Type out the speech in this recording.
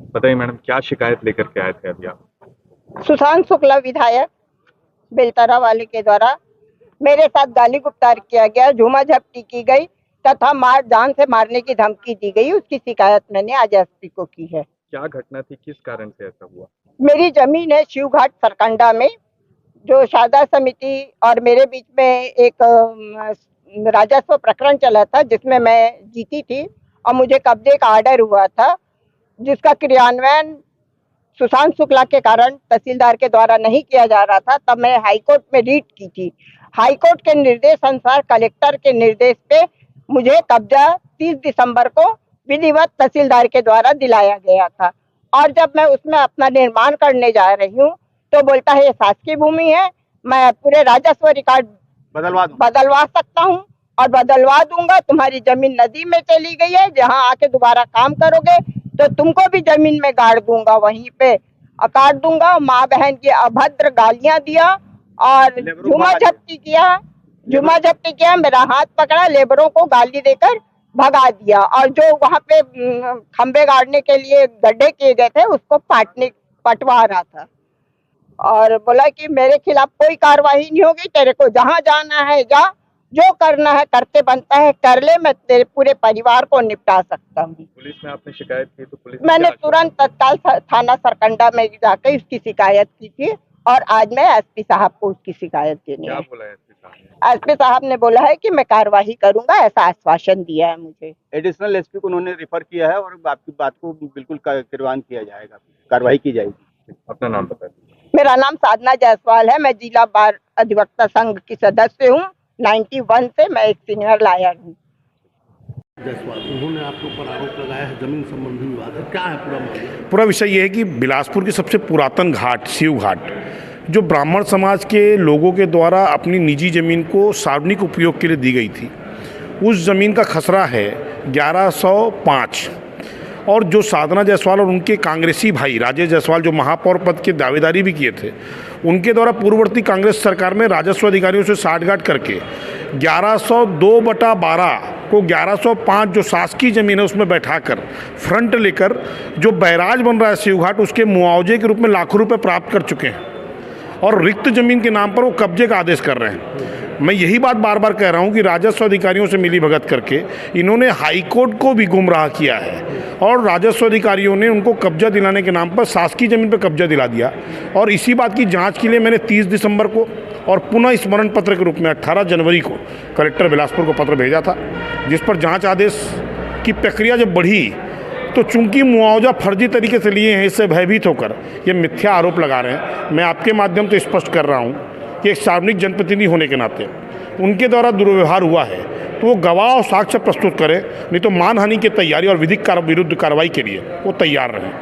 बताइए मैडम, क्या शिकायत लेकर के आए थे अभी आप? सुशांत शुक्ला विधायक बेलतरा वाले के द्वारा मेरे साथ गाली गुप्तार किया गया, झूमा झपटी की गई तथा जान से मारने की धमकी दी गई। उसकी शिकायत मैंने आज एसपी को की है। क्या घटना थी, किस कारण से ऐसा हुआ? मेरी जमीन है शिवघाट सरकंडा में, जो शारदा समिति और मेरे बीच में एक राजस्व प्रकरण चला था जिसमें मैं जीती थी और मुझे कब्जे का ऑर्डर हुआ था, जिसका क्रियान्वयन सुशांत शुक्ला के कारण तहसीलदार के द्वारा नहीं किया जा रहा था। तब मैं हाईकोर्ट में रीट की थी। हाईकोर्ट के निर्देश अनुसार कलेक्टर के निर्देश पे मुझे कब्जा 30 दिसंबर को विधिवत तहसीलदार के द्वारा दिलाया गया था। और जब मैं उसमें अपना निर्माण करने जा रही हूँ तो बोलता है ये शासकीय भूमि है, मैं पूरे राजस्व रिकॉर्ड बदलवा सकता हूँ और बदलवा दूंगा। तुम्हारी जमीन नदी में चली गई है, जहाँ आके दोबारा काम करोगे तो तुमको भी जमीन में गाड़ दूंगा, वहीं पे काट दूंगा। माँ बहन की अभद्र गालियां दिया और झूमा झपटी किया, मेरा हाथ पकड़ा, लेबरों को गाली देकर भगा दिया और जो वहाँ पे खंबे गाड़ने के लिए गड्ढे किए गए थे उसको पटवा रहा था और बोला कि मेरे खिलाफ कोई कार्रवाई नहीं होगी, तेरे को जहाँ जाना है जा, जो करना है करते बनता है कर ले, मैं तेरे पूरे परिवार को निपटा सकता हूँ। पुलिस में आपने शिकायत की तो पुलिस मैंने तुरंत तत्काल थाना सरकंडा में जाकर इसकी शिकायत की थी और आज मैं एसपी साहब को उसकी शिकायत देनी है। क्या बोला एसपी साहब? एसपी साहब ने बोला है कि मैं कार्यवाही करूंगा, ऐसा आश्वासन दिया है मुझे। एडिशनल एसपी को उन्होंने रिफर किया है और आपकी बात को बिल्कुल कार्रवाई किया जाएगा, कार्रवाई की जाएगी। अपना नाम बता दीजिए। मेरा नाम साधना जायसवाल है, मैं जिला बार अधिवक्ता संघ की सदस्य हूँ। 91 से मैं एक सीनियर लॉयर हूँ। जायसवाल, उन्होंने आपके ऊपर आरोप लगाया है जमीन संबंधी विवाद है, क्या है पूरा मामला? पूरा विषय ये है कि बिलासपुर की सबसे पुरातन घाट शिव घाट, जो ब्राह्मण समाज के लोगों के द्वारा अपनी निजी ज़मीन को सार्वजनिक उपयोग के लिए दी गई थी, उस ज़मीन का खसरा है 1105। और जो साधना जायसवाल और उनके कांग्रेसी भाई राजेश जायसवाल, जो महापौर पद की दावेदारी भी किए थे, उनके द्वारा पूर्ववर्ती कांग्रेस सरकार में राजस्व अधिकारियों से साठगांठ करके 1102/12 को 1105 जो शासकीय ज़मीन है उसमें बैठाकर फ्रंट लेकर जो बैराज बन रहा है शिवघाट, उसके मुआवजे के रूप में लाखों रुपए प्राप्त कर चुके हैं और रिक्त ज़मीन के नाम पर वो कब्जे का आदेश कर रहे हैं। मैं यही बात बार बार कह रहा हूँ कि राजस्व अधिकारियों से मिली भगत करके इन्होंने हाईकोर्ट को भी गुमराह किया है और राजस्व अधिकारियों ने उनको कब्जा दिलाने के नाम पर शासकीय ज़मीन पर कब्जा दिला दिया। और इसी बात की जांच के लिए मैंने 30 दिसंबर को और पुनः स्मरण पत्र के रूप में 18 जनवरी को कलेक्टर बिलासपुर को पत्र भेजा था, जिस पर जाँच आदेश की प्रक्रिया जब बढ़ी तो चूंकि मुआवजा फर्जी तरीके से लिए हैं, इससे भयभीत होकर ये मिथ्या आरोप लगा रहे हैं। मैं आपके माध्यम से स्पष्ट कर रहा हूँ कि एक सार्वजनिक जनप्रतिनिधि होने के नाते उनके द्वारा दुर्व्यवहार हुआ है तो वो गवाह और साक्ष्य प्रस्तुत करें, नहीं तो मानहानि की तैयारी और विधिक विरुद्ध कार्रवाई के लिए वो तैयार रहें।